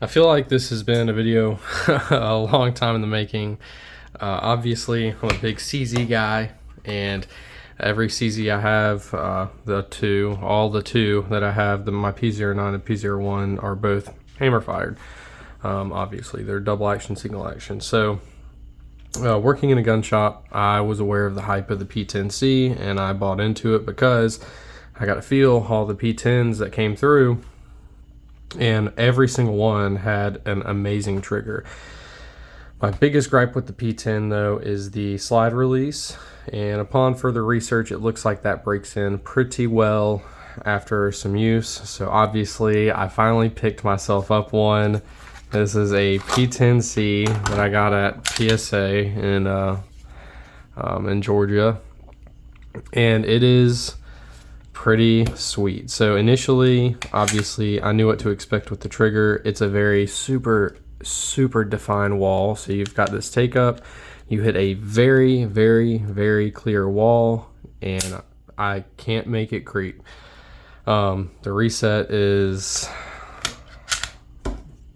I feel like this has been a video a long time in the making. Obviously, I'm a big CZ guy, and every CZ I have, all the two that I have, my P09 and P01 are both hammer fired. Obviously, they're double action, single action. So, working in a gun shop, I was aware of the hype of the P10C, and I bought into it because I got to feel all the P10s that came through, and every single one had an amazing trigger. My biggest gripe with the P10 though is the slide release, and upon further research it looks like that breaks in pretty well after some use. So obviously I finally picked myself up one. This is a P10C that I got at PSA in Georgia, and it is pretty sweet. So initially, obviously, I knew what to expect with the trigger. It's a very super defined wall. So you've got this take up, you hit a very clear wall, and I can't make it creep. The reset is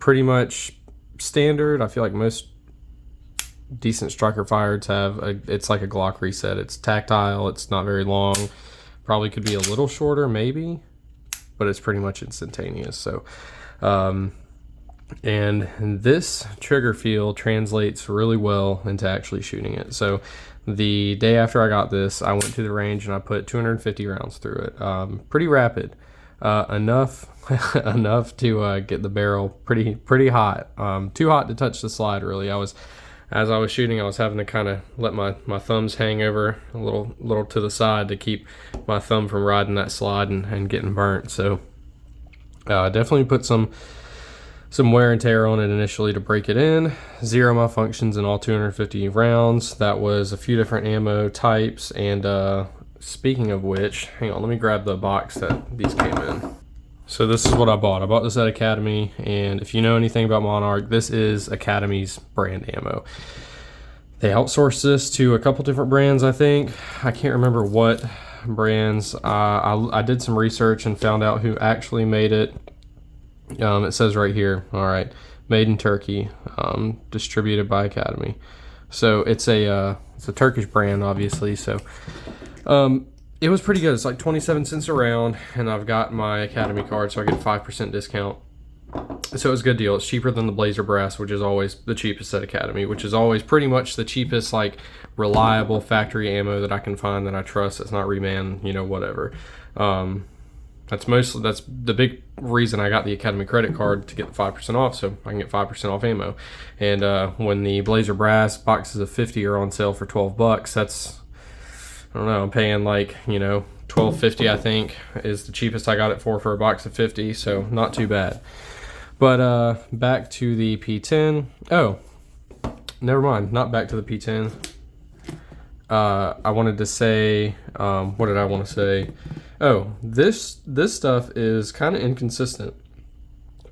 pretty much standard. I feel like most decent striker fireds have it's like a Glock reset. It's tactile, it's not very long. Probably could be a little shorter, maybe, but it's pretty much instantaneous. So, and this trigger feel translates really well into actually shooting it. So, the day after I got this, I went to the range and I put 250 rounds through it. Pretty rapid, enough to get the barrel pretty hot. Too hot to touch the slide. Really, as I was shooting, I was having to kind of let my thumbs hang over a little to the side to keep my thumb from riding that slide and getting burnt. So definitely put some wear and tear on it initially to break it in. Zero malfunctions in all 250 rounds. That was a few different ammo types. And speaking of which, hang on, let me grab the box that these came in. So this is what I bought. I bought this at Academy, and if you know anything about Monarch, this is Academy's brand ammo. They outsourced this to a couple different brands, I think. I can't remember what brands. I did some research and found out who actually made it. It says right here, all right, made in Turkey, distributed by Academy. So it's a Turkish brand, obviously. So it was pretty good. It's like 27 cents a round, and I've got my Academy card, so I get a 5% discount. So it was a good deal. It's cheaper than the Blazer Brass, which is always the cheapest at Academy, which is always pretty much the cheapest, like, reliable factory ammo that I can find that I trust. It's not reman, whatever. That's the big reason I got the Academy credit card, to get the 5% off, so I can get 5% off ammo. And when the Blazer Brass boxes of 50 are on sale for $12, that's, I don't know, I'm paying like, $12.50, I think, is the cheapest I got it for a box of 50, so not too bad. But back to the P10. Oh, never mind, not back to the P10. I wanted to say, what did I want to say? Oh, this stuff is kind of inconsistent.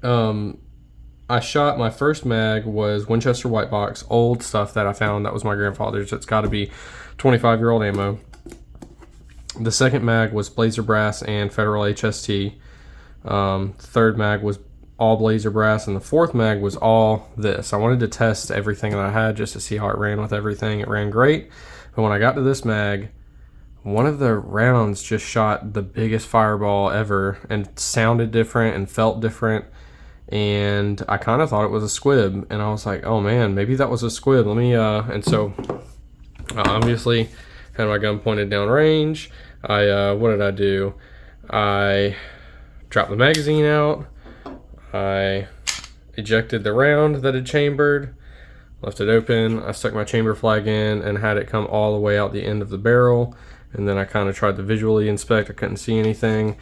I shot, my first mag was Winchester White Box, old stuff that I found. That was my grandfather's. It's got to be 25-year-old ammo. The second mag was Blazer Brass and Federal HST. Third mag was all Blazer Brass, and the fourth mag was all this. I wanted to test everything that I had just to see how it ran with everything. It ran great, but when I got to this mag, one of the rounds just shot the biggest fireball ever and sounded different and felt different, and I kind of thought it was a squib, and I was like, oh man, maybe that was a squib. Let me and so I obviously had my gun pointed down range. What did I do? I dropped the magazine out. I ejected the round that had chambered, left it open. I stuck my chamber flag in and had it come all the way out the end of the barrel. And then I kind of tried to visually inspect. I couldn't see anything.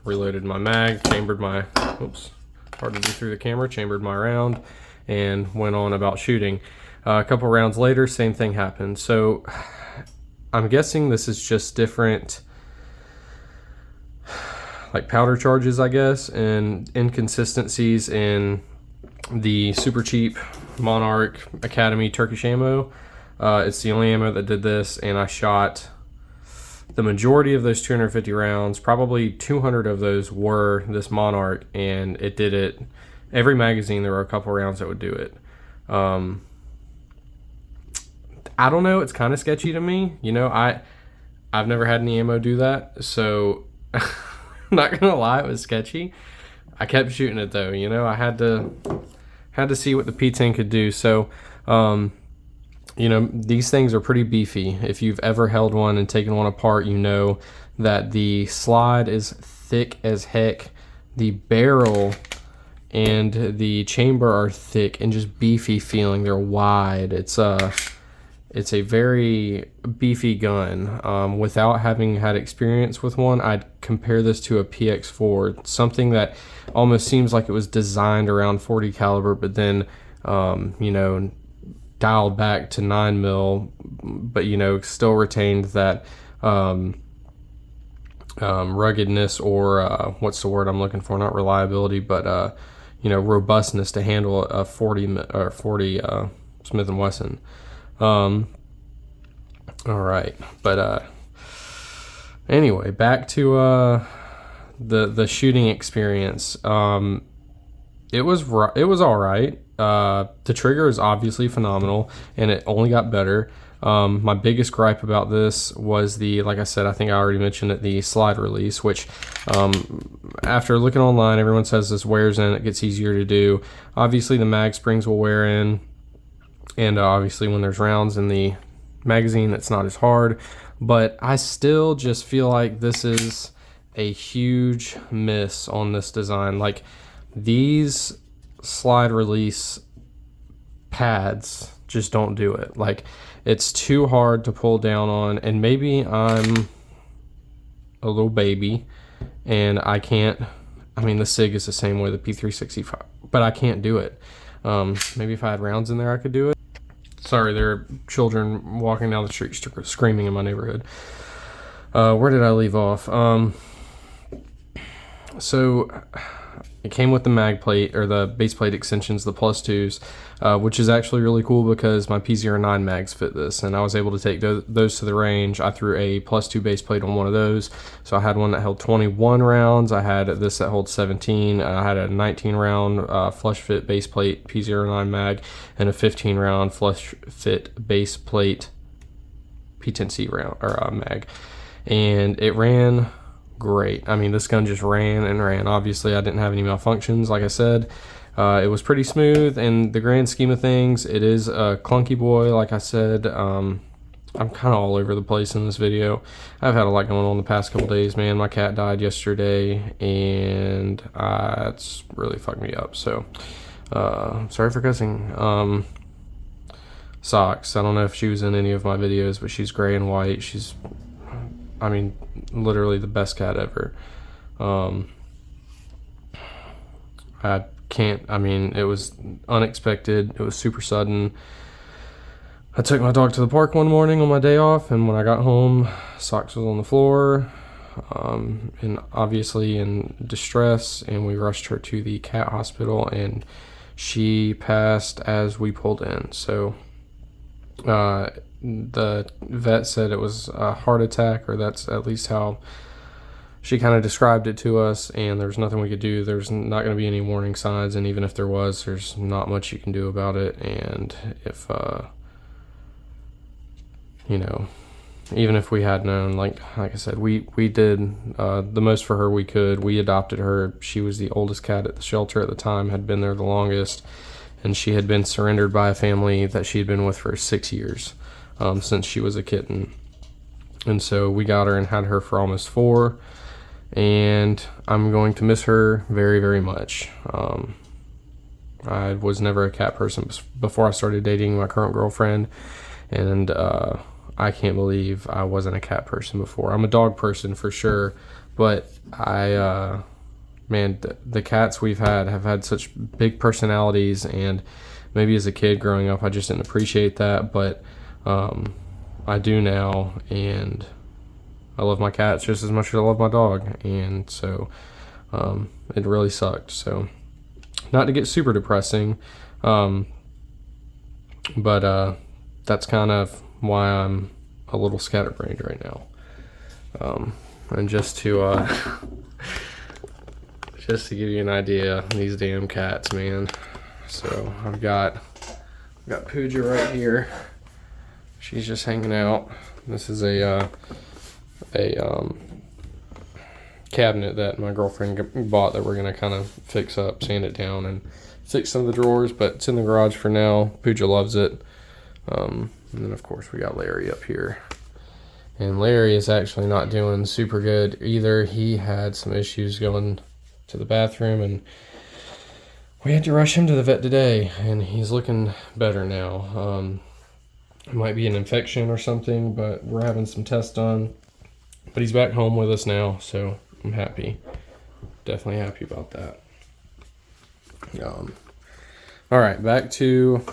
Reloaded my mag, chambered my, oops, hard to do through the camera, chambered my round, and went on about shooting. A couple rounds later, same thing happened. So I'm guessing this is just different, like, powder charges, I guess, and inconsistencies in the super cheap Monarch Academy Turkish ammo. It's the only ammo that did this, and I shot the majority of those 250 rounds. Probably 200 of those were this Monarch, and it did it every magazine there were a couple rounds that would do it. I don't know, it's kind of sketchy to me. You know, I've never had any ammo do that, so not gonna lie, it was sketchy. I kept shooting it though, you know. I had to see what the P10 could do. So you know, these things are pretty beefy. If you've ever held one and taken one apart, you know that the slide is thick as heck. The barrel and the chamber are thick and just beefy feeling. They're wide. It's a very beefy gun. Without having had experience with one, I'd compare this to a PX4, something that almost seems like it was designed around 40 caliber, but then you know, dialed back to 9mm, but you know, still retained that ruggedness, or what's the word I'm looking for? Not reliability, but you know, robustness to handle a 40 Smith & Wesson. All right, but anyway, back to the shooting experience. It was all right. The trigger is obviously phenomenal, and it only got better. My biggest gripe about this was like I said, I think I already mentioned it, the slide release, which after looking online, everyone says this wears in, it gets easier to do. Obviously the mag springs will wear in, and obviously when there's rounds in the magazine, it's not as hard, but I still just feel like this is a huge miss on this design. Like, these slide release pads just don't do it. Like, it's too hard to pull down on, and maybe I'm a little baby and I can't. I mean, the SIG is the same way, the P365, but I can't do it. Maybe if I had rounds in there, I could do it. Sorry, there are children walking down the street screaming in my neighborhood. Where did I leave off? So it came with the mag plate, or the base plate extensions, the +2s, which is actually really cool because my P09 mags fit this, and I was able to take those to the range. I threw a +2 base plate on one of those, so I had one that held 21 rounds. I had this that holds 17. I had a 19 round flush fit base plate P09 mag, and a 15 round flush fit base plate P10C round or mag, and it ran great. I mean, this gun just ran and ran. Obviously, I didn't have any malfunctions, like I said. It was pretty smooth in the grand scheme of things. It is a clunky boy, like I said. I'm kind of all over the place in this video. I've had a lot going on the past couple days, man. My cat died yesterday, and it's really fucked me up. So, sorry for cussing. Socks. I don't know if she was in any of my videos, but she's gray and white. She's, I mean, literally the best cat ever. I mean, it was unexpected. It was super sudden. I took my dog to the park one morning on my day off, and when I got home, Socks was on the floor, and obviously in distress, and we rushed her to the cat hospital, and she passed as we pulled in. So the vet said it was a heart attack, or that's at least how she kind of described it to us, and there's nothing we could do. There's not going to be any warning signs, and even if there was, there's not much you can do about it. And if you know, even if we had known, like I said, we did the most for her we could. We adopted her. She was the oldest cat at the shelter at the time, had been there the longest, and she had been surrendered by a family that she had been with for 6 years, since she was a kitten. And so we got her and had her for almost 4, and I'm going to miss her very, very much. I was never a cat person before I started dating my current girlfriend, and I can't believe I wasn't a cat person before. I'm a dog person for sure, but man, the cats we've had have had such big personalities, and maybe as a kid growing up, I just didn't appreciate that, but I do now, and I love my cats just as much as I love my dog, and so it really sucked. So, not to get super depressing, but that's kind of why I'm a little scatterbrained right now. And just to just to give you an idea, these damn cats, man. So I've got Pooja right here. She's just hanging out. This is a cabinet that my girlfriend bought that we're gonna kind of fix up, sand it down, and fix some of the drawers. But it's in the garage for now. Pooja loves it. And then of course we got Larry up here. And Larry is actually not doing super good either. He had some issues going to the bathroom, and we had to rush him to the vet today, and he's looking better now. It might be an infection or something, but we're having some tests done. But he's back home with us now, so I'm happy. Definitely happy about that. All right, back to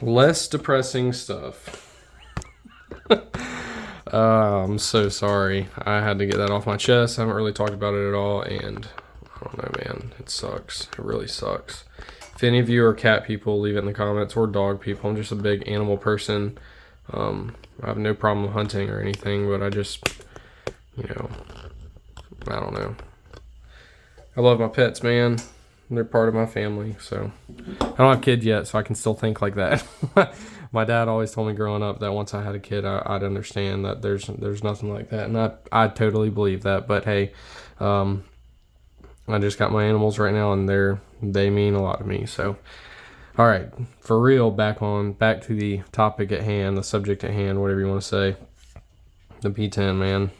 less depressing stuff. I'm so sorry. I had to get that off my chest. I haven't really talked about it at all, and I don't know, man. It sucks. It really sucks. If any of you are cat people, leave it in the comments, or dog people. I'm just a big animal person. I have no problem hunting or anything, but I just, I don't know. I love my pets, man. They're part of my family, so. I don't have kids yet, so I can still think like that. My dad always told me growing up that once I had a kid, I'd understand that there's nothing like that, and I totally believe that. But hey, I just got my animals right now, and they mean a lot to me. So, all right, for real, back to the topic at hand, the subject at hand, whatever you want to say. The P10, man,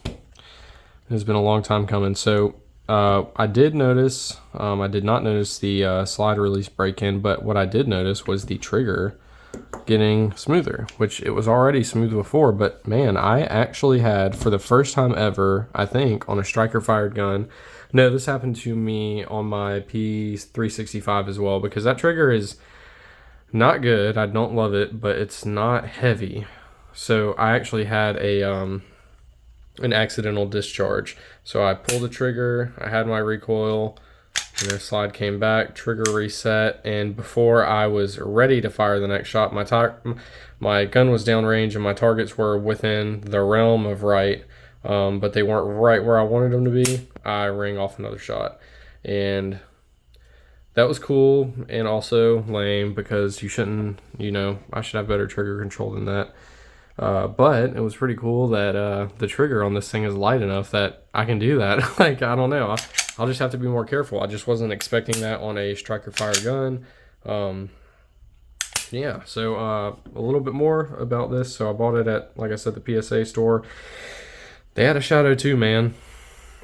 it's been a long time coming. So I did notice, I did not notice the slide release break-in, but what I did notice was the trigger getting smoother, which it was already smooth before. But man, I actually had, for the first time ever, I think, on a striker fired gun. No, this happened to me on my P365 as well, because that trigger is not good. I don't love it, but it's not heavy. So I actually had an accidental discharge. So I pulled the trigger, I had my recoil, and the slide came back, trigger reset, and before I was ready to fire the next shot, my gun was downrange and my targets were within the realm of right, but they weren't right where I wanted them to be. I rang off another shot, and that was cool and also lame, because you shouldn't, I should have better trigger control than that. But it was pretty cool that the trigger on this thing is light enough that I can do that. Like, I don't know. I'll just have to be more careful. I just wasn't expecting that on a striker fire gun. Yeah, so a little bit more about this. So I bought it at, like I said, the PSA store. They had a Shadow 2, man.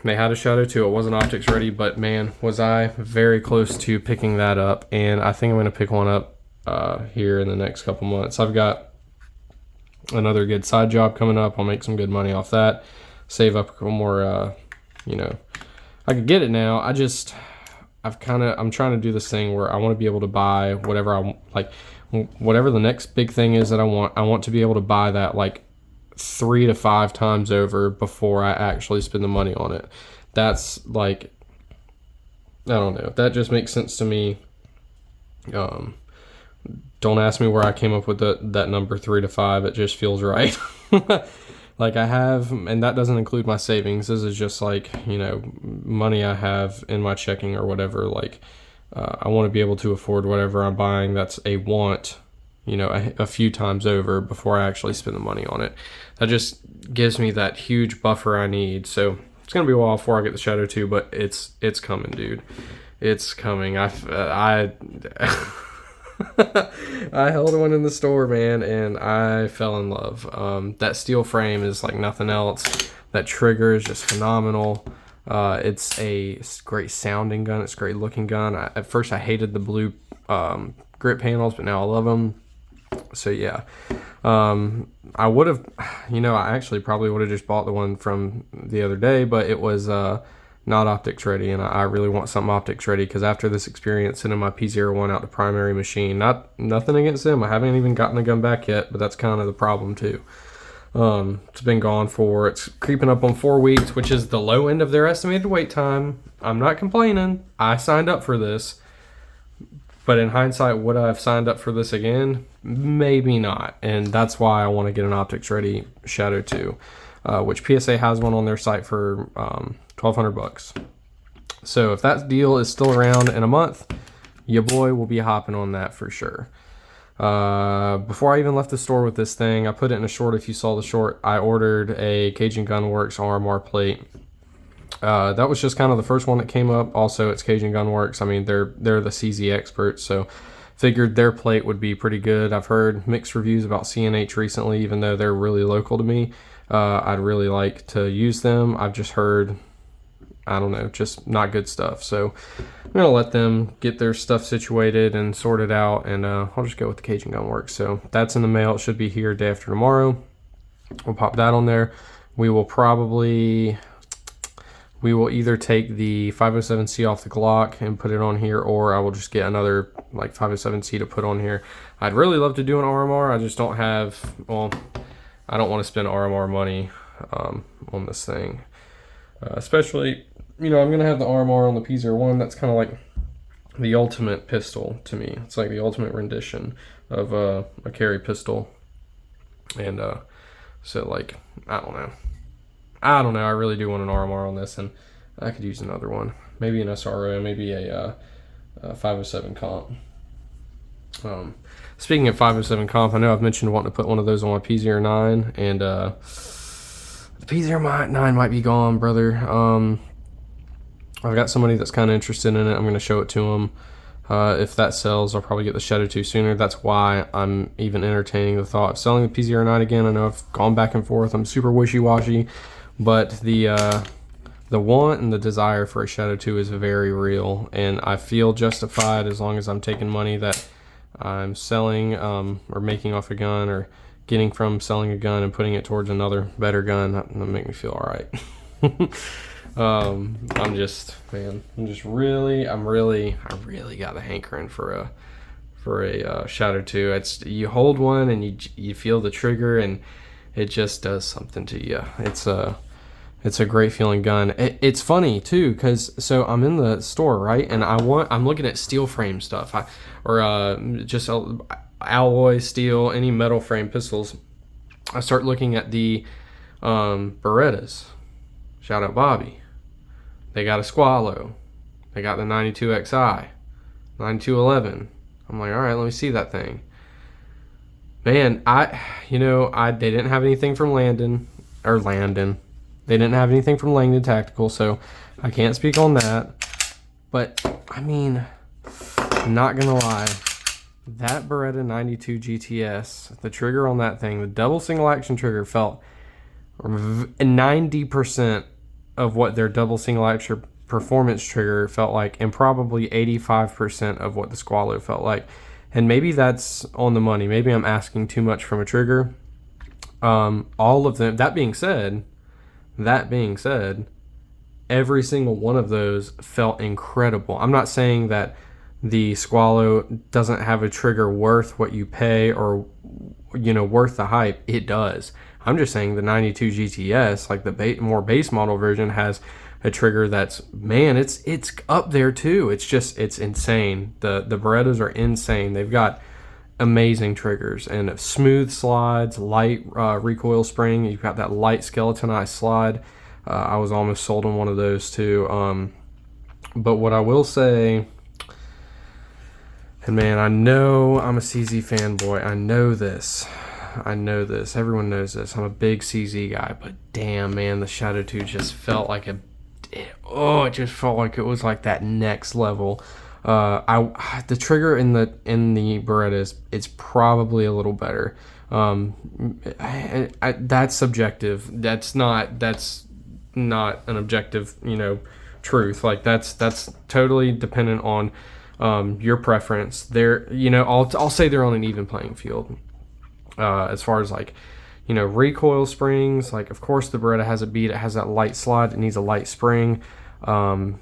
They had a Shadow 2. It wasn't optics ready, but man, was I very close to picking that up. And I think I'm going to pick one up here in the next couple months. I've got another good side job coming up. I'll make some good money off that. Save up a couple more, I could get it now. I'm trying to do this thing where I want to be able to buy whatever I like, whatever the next big thing is that I want to be able to buy that like 3 to 5 times over before I actually spend the money on it. That's like, I don't know. That just makes sense to me. Don't ask me where I came up with that number 3 to 5. It just feels right. Like I have, and that doesn't include my savings. This is just like, money I have in my checking or whatever. Like, I want to be able to afford whatever I'm buying. That's a want, a few times over before I actually spend the money on it. That just gives me that huge buffer I need. So it's going to be a while before I get the Shadow 2, but it's coming, dude. It's coming. I held one in the store, man, and I fell in love. That steel frame is like nothing else. That trigger is just phenomenal. It's a great sounding gun. It's a great looking gun. At first I hated the blue grip panels, but now I love them. So yeah, I would have, I actually probably would have just bought the one from the other day, but it was not optics ready, and I really want something optics ready, because after this experience sending my P01 out to primary machine, nothing against them, I haven't even gotten the gun back yet, but that's kind of the problem too. It's been gone it's creeping up on 4 weeks, which is the low end of their estimated wait time. I'm not complaining. I signed up for this, but in hindsight, would I have signed up for this again? Maybe not, and that's why I want to get an optics ready Shadow 2, which PSA has one on their site for $1,200. So if that deal is still around in a month, your boy will be hopping on that for sure. Before I even left the store with this thing, I put it in a short. If you saw the short, I ordered a Cajun Gunworks RMR plate. That was just kind of the first one that came up. Also, it's Cajun Gunworks. I mean, they're the CZ experts, so figured their plate would be pretty good. I've heard mixed reviews about CNH recently, even though they're really local to me. I'd really like to use them. I've just heard, I don't know, just not good stuff. So I'm gonna let them get their stuff situated and sorted out, and I'll just go with the Cajun Gunworks. So that's in the mail. It should be here day after tomorrow. We'll pop that on there. We will either take the 507C off the Glock and put it on here, or I will just get another like 507C to put on here. I'd really love to do an RMR. I just don't have, well, I don't want to spend RMR money on this thing. Especially, you know, I'm going to have the RMR on the P01. That's kind of like the ultimate pistol to me. It's like the ultimate rendition of a carry pistol. And so, like, I don't know. I really do want an RMR on this, and I could use another one. Maybe an SRO, maybe a 507 comp. Speaking of 507 comp, I know I've mentioned wanting to put one of those on my P09, and the P09 might be gone, brother. I've got somebody that's kind of interested in it. I'm going to show it to them. If that sells, I'll probably get the Shadow 2 sooner. That's why I'm even entertaining the thought of selling the P09 again. I know I've gone back and forth. I'm super wishy-washy, but the want and the desire for a Shadow 2 is very real, and I feel justified as long as I'm taking money that I'm selling or making off a gun or getting from selling a gun and putting it towards another better gun. That'll make me feel all right. I really got the hankering for a Shadow 2. It's, you hold one and you feel the trigger and it just does something to you. It's a great feeling gun. It's funny too, because so I'm in the store, right, and I'm looking at steel frame stuff, just alloy steel, any metal frame pistols. I start looking at the Berettas. Shout out Bobby. They got a Squalo. They got the 92XI, 9211. I'm like, all right, let me see that thing. Man, they didn't have anything from Landon. They didn't have anything from Langdon Tactical, so I can't speak on that. But, I mean, I'm not gonna lie. That Beretta 92 GTS, the trigger on that thing, the double single action trigger felt 90% of what their double single action performance trigger felt like, and probably 85% of what the Squalo felt like. And maybe that's on the money. Maybe I'm asking too much from a trigger. All of them. That being said, every single one of those felt incredible. I'm not saying that the Squalo doesn't have a trigger worth what you pay or, worth the hype. It does. I'm just saying the 92 GTS, like the more base model version, has a trigger that's, man, it's up there too. It's insane. The Berettas are insane. They've got amazing triggers and smooth slides, light recoil spring. You've got that light skeletonized slide. I was almost sold on one of those too. But what I will say, and man, I know I'm a CZ fanboy. I know this. Everyone knows this. I'm a big CZ guy, but damn, man, the Shadow 2 just felt like it just felt like it was like that next level. The trigger in the Beretta is probably a little better. That's subjective. That's not an objective, truth. Like that's totally dependent on your preference. I'll say they're on an even playing field. As far as recoil springs, like of course the Beretta has a beat. It has that light slide. It needs a light spring. And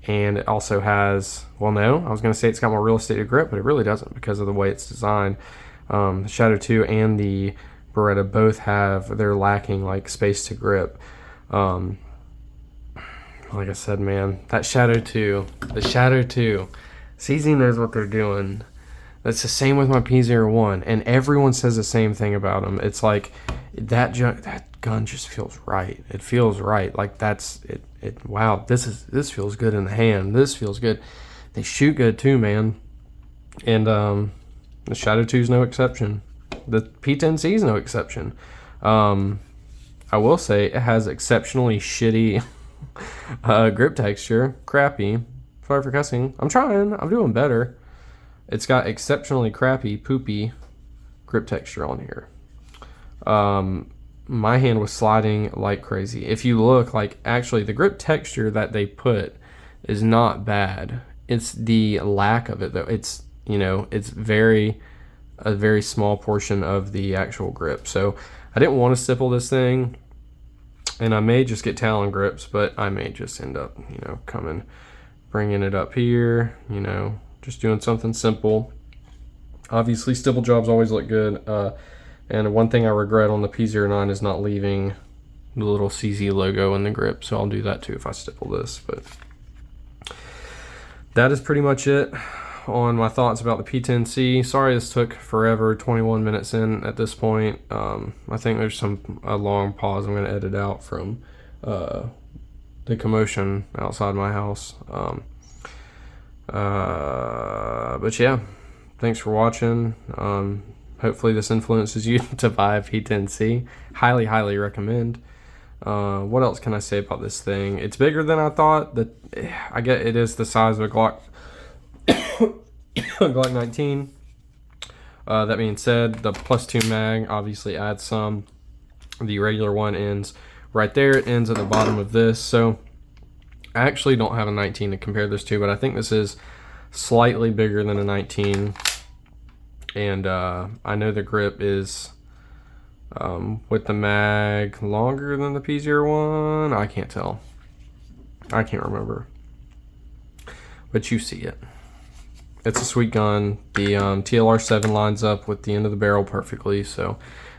it also has, I was going to say it's got more real estate to grip, but it really doesn't because of the way it's designed. The Shadow 2 and the Beretta both they're lacking like space to grip. Like I said, man, that Shadow 2, CZ knows what they're doing. That's the same with my P01, and everyone says the same thing about them. It's like that gun just feels right. It feels right. Like that's it. Wow, this feels good in the hand. This feels good. They shoot good too, man. And the Shadow 2 is no exception. The P10C is no exception. I will say it has exceptionally shitty grip texture. Crappy. Sorry for cussing. I'm trying. I'm doing better. It's got exceptionally crappy, poopy grip texture on here. My hand was sliding like crazy. If you look, like, actually the grip texture that they put is not bad. It's the lack of it though. It's, you know, it's a very small portion of the actual grip. So I didn't want to stipple this thing, and I may just get Talon grips, but I may just end up, you know, bringing it up here, you know, just doing something simple. Obviously stipple jobs always look good. And one thing I regret on the P09 is not leaving the little CZ logo in the grip, so I'll do that too if I stipple this. But that is pretty much it on my thoughts about the P10C. Sorry this took forever, 21 minutes in at this point. I think there's a long pause I'm going to edit out from the commotion outside my house. But yeah, thanks for watching. Hopefully this influences you to buy a P10C. Highly recommend. What else can I say about this thing? It's bigger than I thought. I get it is the size of a Glock Glock 19. That being said, the +2 mag obviously adds some. The regular one ends right there. It ends at the bottom of this. So I actually don't have a 19 to compare this to, but I think this is slightly bigger than a 19. And I know the grip is with the mag longer than the P01. I can't tell. I can't remember. But you see it. It's a sweet gun. The TLR7 lines up with the end of the barrel perfectly, so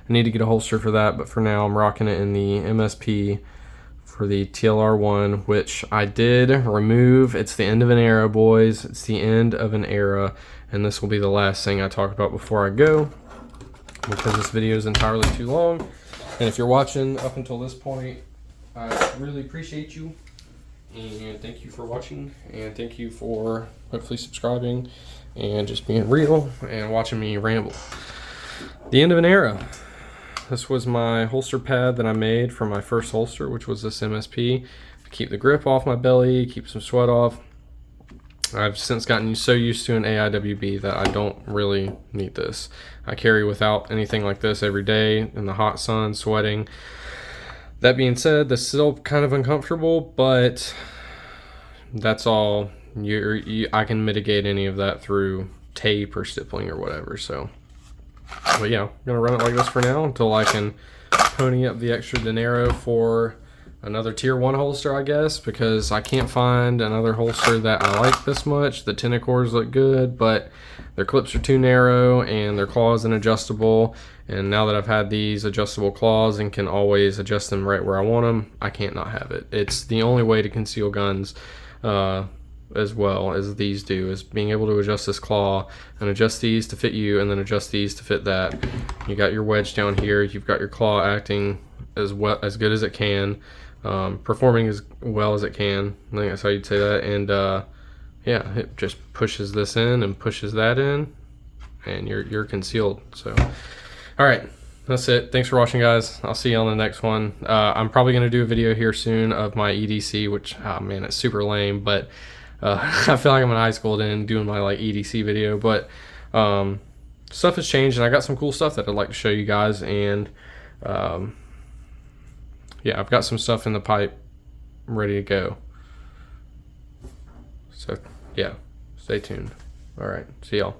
I need to get a holster for that, but for now I'm rocking it in the MSP for the TLR1, which I did remove. It's the end of an era, boys. It's the end of an era, and this will be the last thing I talk about before I go, because this video is entirely too long. And if you're watching up until this point, I really appreciate you. And thank you for watching, and thank you for hopefully subscribing and just being real and watching me ramble. The end of an era. This was my holster pad that I made for my first holster, which was this MSP. To keep the grip off my belly, keep some sweat off. I've since gotten so used to an AIWB that I don't really need this. I carry without anything like this every day in the hot sun, sweating. That being said, this is still kind of uncomfortable, but that's all. I can mitigate any of that through tape or stippling or whatever. So, but yeah, I'm gonna run it like this for now until I can pony up the extra dinero for another tier 1 holster, I guess, because I can't find another holster that I like this much. The tenacores look good, but their clips are too narrow and their claw isn't adjustable. And now that I've had these adjustable claws and can always adjust them right where I want them, I can't not have it. It's the only way to conceal guns as well as these do, is being able to adjust this claw and adjust these to fit you and then adjust these to fit that. You got your wedge down here, you've got your claw acting as good as it can, performing as well as it can. I think that's how you'd say that. And yeah, it just pushes this in and pushes that in, and you're concealed. So all right, that's it. Thanks for watching, guys. I'll see you on the next one. I'm probably going to do a video here soon of my EDC, which, oh man, it's super lame, but I feel like I'm in high school then doing my like EDC video. But stuff has changed, and I got some cool stuff that I'd like to show you guys. And yeah, I've got some stuff in the pipe ready to go. So yeah, stay tuned. All right, see y'all.